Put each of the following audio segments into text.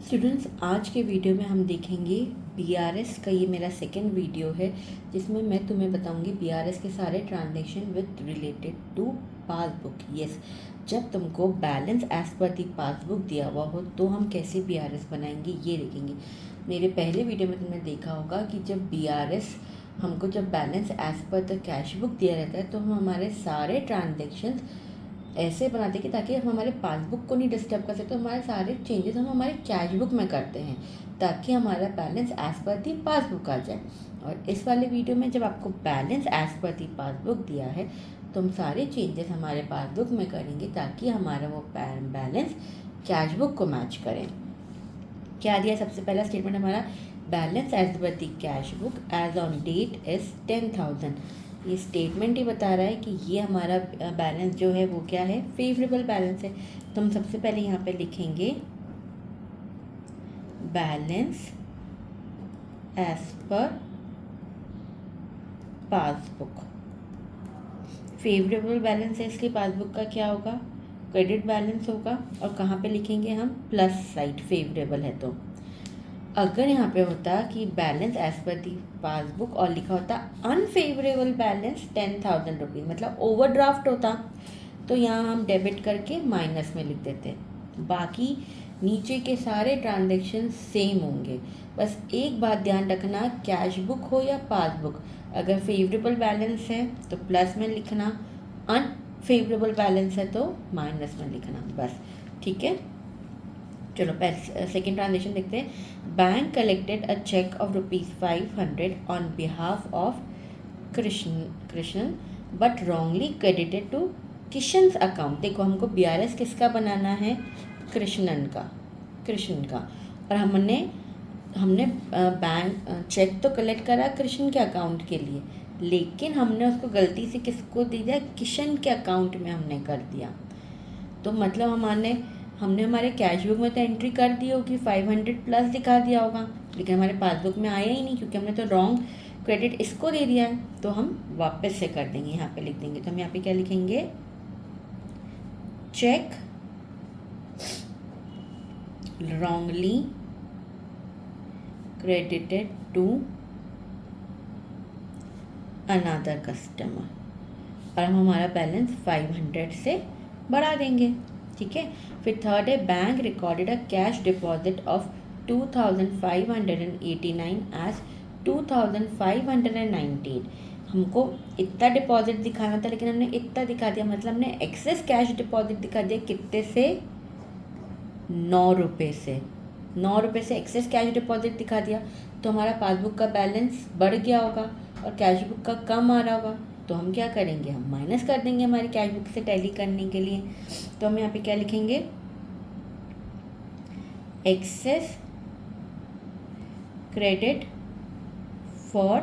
Students, आज के video में हम देखेंगे बीआरएस का। ये मेरा सेकंड वीडियो है जिसमें मैं तुम्हें बताऊंगी बीआरएस के सारे transaction with related to passbook. Yes, जब तुमको बैलेंस एज पर दी पासबुक दिया हुआ हो तो हम कैसे बीआरएस बनाएंगे ये देखेंगे। मेरे पहले वीडियो में तुमने देखा होगा कि जब बीआरएस हमको जब balance as per the cash book दिया रहता है तो हम हमारे सारे ट्रांजेक्शन ऐसे बनाते कि ताकि हम हमारे पासबुक को नहीं डिस्टर्ब कर सकते। तो हमारे सारे चेंजेस हम हमारे कैश बुक में करते हैं ताकि हमारा बैलेंस एज पर दी पासबुक आ जाए। और इस वाले वीडियो में जब आपको बैलेंस एज पर दी पासबुक दिया है तो हम सारे चेंजेस हमारे पासबुक में करेंगे ताकि हमारा वो बैलेंस कैश बुक को मैच करें। क्या दिया? सबसे पहला स्टेटमेंट हमारा balance as per the cash book as on date is 10,000। ये स्टेटमेंट ही बता रहा है कि ये हमारा बैलेंस जो है वो क्या है, फेवरेबल बैलेंस है। तो हम सबसे पहले यहाँ पे लिखेंगे balance as per passbook. Favourable balance है इसलिए पासबुक का क्या होगा, क्रेडिट बैलेंस होगा। और कहाँ पे लिखेंगे हम, प्लस साइड, फेवरेबल है तो। अगर यहाँ पे होता कि बैलेंस एज पर दी पासबुक और लिखा होता अनफेवरेबल बैलेंस 10,000 रुपीज़, मतलब ओवरड्राफ्ट होता, तो यहाँ हम डेबिट करके माइनस में लिख देते। बाकी नीचे के सारे ट्रांजैक्शन सेम होंगे। बस एक बात ध्यान रखना, कैश बुक हो या पासबुक, अगर फेवरेबल बैलेंस है तो प्लस में लिखना, अनफेवरेबल बैलेंस है तो माइनस में लिखना, बस। ठीक है, चलो पहले सेकेंड ट्रांजेक्शन देखते हैं। Bank collected a cheque of ₹500 on behalf of Krishna but wrongly credited to Kishan's account. देखो, हमको बीआरएस किसका बनाना है, कृष्ण का। और हमने बैंक चेक तो कलेक्ट करा कृष्ण के अकाउंट के लिए, लेकिन हमने उसको गलती से किसको दे दिया, किशन के अकाउंट में हमने कर दिया। तो मतलब हमने हमारे कैश बुक में तो एंट्री कर दी होगी, 500 प्लस दिखा दिया होगा, लेकिन हमारे पासबुक में आया ही नहीं क्योंकि हमने तो रॉन्ग क्रेडिट इसको दे दिया है। तो हम वापस से कर देंगे, यहाँ पे लिख देंगे। तो हम यहाँ पे क्या लिखेंगे, cheque wrongly credited to another customer, और हम हमारा बैलेंस 500 से बढ़ा देंगे। ठीक है, फिर थर्ड है, bank recorded a cash deposit of 2,589 as 2,598। हमको इतना डिपॉजिट दिखाना था लेकिन हमने इतना दिखा दिया, मतलब हमने एक्सेस कैश डिपॉजिट दिखा दिया। कितने से, 9 रुपये से। 9 रुपये से एक्सेस कैश डिपॉजिट दिखा दिया तो हमारा पासबुक का बैलेंस बढ़ गया होगा और कैश बुक का कम आ रहा होगा। तो हम क्या करेंगे, हम माइनस कर देंगे हमारी कैश बुक से टैली करने के लिए। तो हम यहाँ पे क्या लिखेंगे, excess credit for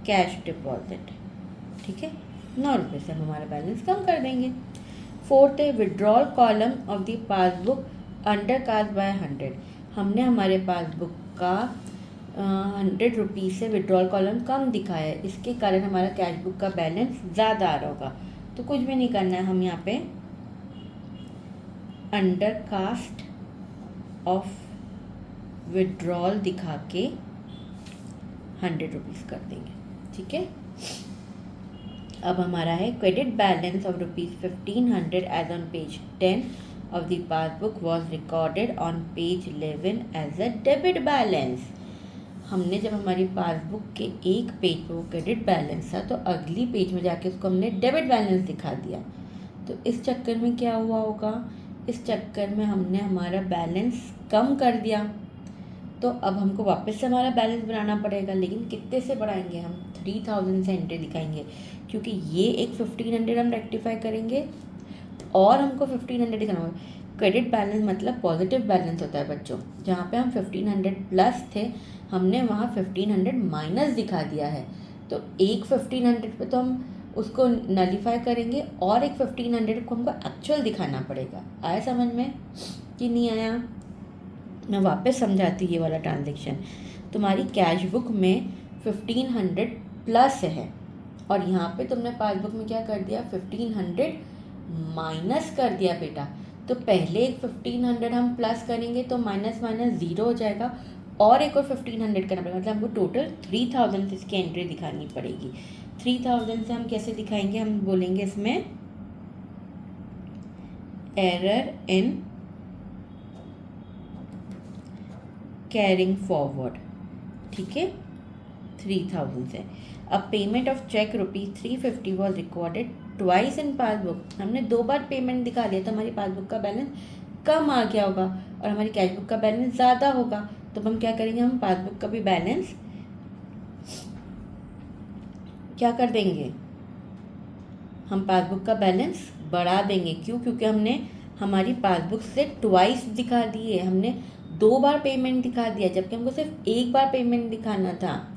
cash deposit. ठीक है, 9 रुपये से हम हमारा बैलेंस कम कर देंगे। फोर्थ है, withdrawal column of the passbook under cast by 100। हमने हमारे पासबुक का 100 रुपीज़ से विड्रॉल कॉलम कम दिखाया है, इसके कारण हमारा कैश बुक का बैलेंस ज़्यादा आ रहा होगा। तो कुछ भी नहीं करना है, हम यहाँ पे अंडर कास्ट ऑफ विड्रॉल दिखा के 100 रुपीज़ कर देंगे। ठीक है, अब हमारा है credit balance of ₹1,500 as on page 10 of the passbook was recorded on page 11 as a debit balance. हमने जब हमारी पासबुक के एक पेज पर वो क्रेडिट बैलेंस था तो अगली पेज में जाके उसको हमने डेबिट बैलेंस दिखा दिया। तो इस चक्कर में क्या हुआ होगा, इस चक्कर में हमने हमारा बैलेंस कम कर दिया। तो अब हमको वापस से हमारा बैलेंस बनाना पड़ेगा, लेकिन कितने से बढ़ाएंगे, हम 3,000 से एंट्री दिखाएंगे क्योंकि ये एक 1,500 हम रेक्टिफाई करेंगे और हमको 1,500 दिखाना होगा। क्रेडिट बैलेंस मतलब पॉजिटिव बैलेंस होता है बच्चों। जहाँ पे हम 1,500 प्लस थे हमने वहाँ 1,500 माइनस दिखा दिया है। तो एक 1,500 पे तो हम उसको नलीफाई करेंगे और एक 1,500 को हमको एक्चुअल दिखाना पड़ेगा। आया समझ में कि नहीं आया? मैं वापस समझाती हूँ ये वाला ट्रांजेक्शन। तुम्हारी कैश बुक में 1,500 प्लस है और यहाँ पे तुमने पासबुक में क्या कर दिया, 1,500 माइनस कर दिया बेटा। तो पहले 1500 हम प्लस करेंगे तो माइनस माइनस ज़ीरो हो जाएगा, और एक और 1500 करना पड़ेगा, मतलब हमको टोटल 3000 से इसकी एंट्री दिखानी पड़ेगी। 3000 से हम कैसे दिखाएंगे, हम बोलेंगे इसमें एरर इन कैरिंग फॉरवर्ड, ठीक है, 3000 से। अब payment of cheque ₹350 was recorded twice in passbook, हमने 2 बार पेमेंट दिखा दिया तो हमारी पासबुक का बैलेंस कम आ गया होगा और हमारी कैश बुक का बैलेंस ज़्यादा होगा। तो हम क्या करेंगे, हम पासबुक का भी बैलेंस क्या कर देंगे, हम पासबुक का बैलेंस बढ़ा देंगे। क्यों? क्योंकि हमने हमारी पासबुक से ट्वाइस दिखा दी है, हमने 2 बार पेमेंट दिखा दिया, जबकि हमको सिर्फ 1 बार पेमेंट दिखाना था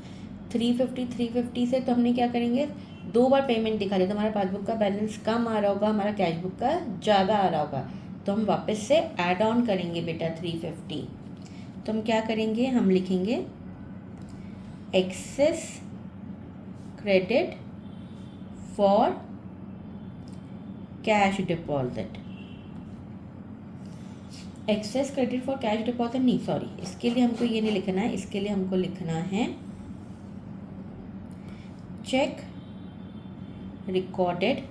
350 से। तो हमने क्या करेंगे, 2 बार पेमेंट दिखा दिया तो हमारा पासबुक का बैलेंस कम आ रहा होगा, हमारा कैश बुक का ज़्यादा आ रहा होगा। तो हम वापस से ऐड ऑन करेंगे बेटा 350। तो हम क्या करेंगे, हम लिखेंगे excess credit for cash deposit. Excess credit for cash deposit नहीं, सॉरी, इसके लिए हमको ये नहीं लिखना है, इसके लिए हमको लिखना है चेक रिकॉर्डेड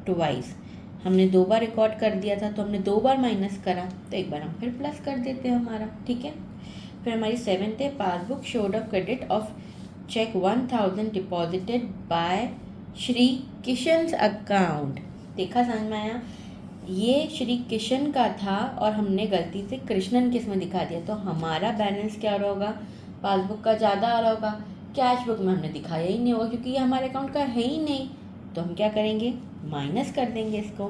ट्वाइस। हमने 2 बार रिकॉर्ड कर दिया था तो हमने 2 बार माइनस करा, तो एक बार हम फिर प्लस कर देते हैं हमारा, ठीक है। फिर हमारी 7th है, passbook showed of credit of cheque 1000 deposited by Shri Kishan account. देखा, समझ में आया, ये श्री किशन का था और हमने गलती से कृष्णन के इसमें दिखा दिया, तो हमारा बैलेंस क्या रहा होगा, पासबुक का ज़्यादा आ रहा होगा, कैश बुक में हमने दिखाया ही नहीं होगा क्योंकि ये हमारे अकाउंट का है ही नहीं। तो हम क्या करेंगे, माइनस कर देंगे इसको,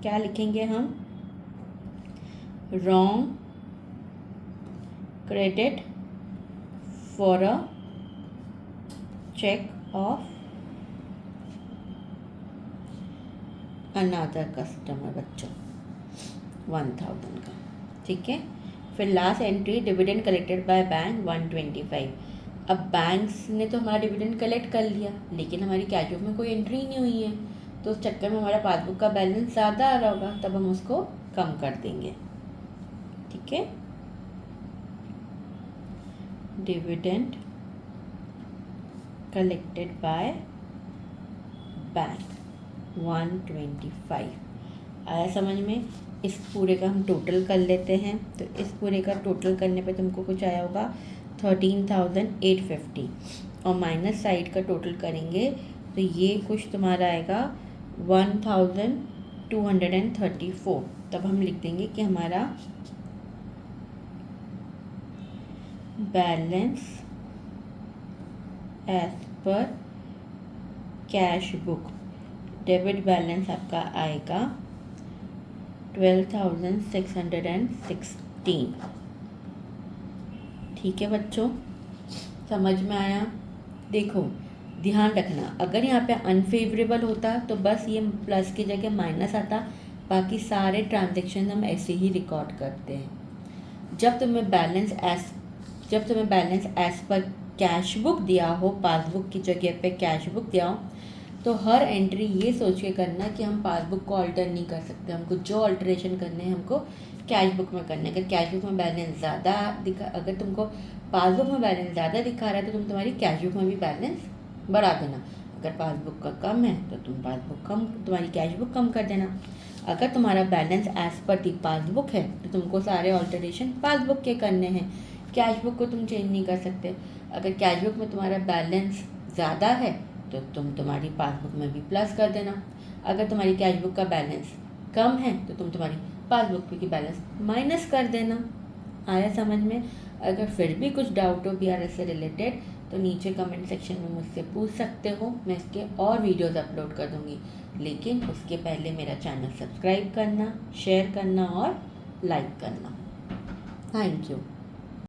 क्या लिखेंगे हम, wrong credit for a cheque of another customer, बच्चों 1000 का, ठीक है। फिर last entry, dividend collected by bank 125। अब बैंक्स ने तो हमारा डिविडेंड कलेक्ट कर लिया लेकिन हमारी कैश बुक में कोई एंट्री नहीं हुई है, तो उस चक्कर में हमारा पासबुक का बैलेंस ज़्यादा आ रहा होगा, तब हम उसको कम कर देंगे, ठीक है। डिविडेंड कलेक्टेड बाय बैंक 125 आया समझ में। इस पूरे का हम टोटल कर लेते हैं, तो इस पूरे का टोटल करने पे तुमको कुछ आया होगा 13,850, और माइनस साइड का टोटल करेंगे तो ये कुछ तुम्हारा आएगा 1,234। तब हम लिख देंगे कि हमारा balance as per cash book, debit balance आपका आएगा 12,616। ठीक है बच्चों, समझ में आया। देखो ध्यान रखना, अगर यहाँ पे अनफेवरेबल होता तो बस ये प्लस की जगह माइनस आता, बाकी सारे ट्रांजेक्शन हम ऐसे ही रिकॉर्ड करते हैं। जब तुम्हें balance as per cash book दिया हो, पासबुक की जगह पे कैश बुक दिया हो, तो हर एंट्री ये सोच के करना कि हम पासबुक को ऑल्टर नहीं कर सकते, हमको जो ऑल्टरेशन करने हैं हमको कैश बुक में करने। अगर कैश बुक में बैलेंस ज़्यादा अगर तुमको पासबुक में बैलेंस ज़्यादा दिखा रहा है तो तुम तुम्हारी कैश बुक में भी बैलेंस बढ़ा देना। अगर पासबुक का कम है तो तुम्हारी कैश बुक कम कर देना। अगर तुम्हारा बैलेंस एज पर दी पासबुक है तो तुमको सारे ऑल्टरेशन पासबुक के करने हैं, कैश बुक को तुम चेंज नहीं कर सकते। अगर कैश बुक में तुम्हारा बैलेंस ज़्यादा है तो तुम तुम्हारी पासबुक में भी प्लस कर देना। अगर तुम्हारी कैश बुक का बैलेंस कम है तो तुम तुम्हारी पासबुक की बैलेंस माइनस कर देना। आया समझ में। अगर फिर भी कुछ डाउट हो BRS से रिलेटेड तो नीचे कमेंट सेक्शन में मुझसे पूछ सकते हो, मैं इसके और वीडियोस अपलोड कर दूँगी। लेकिन उसके पहले मेरा चैनल सब्सक्राइब करना, शेयर करना और लाइक करना। Thank you.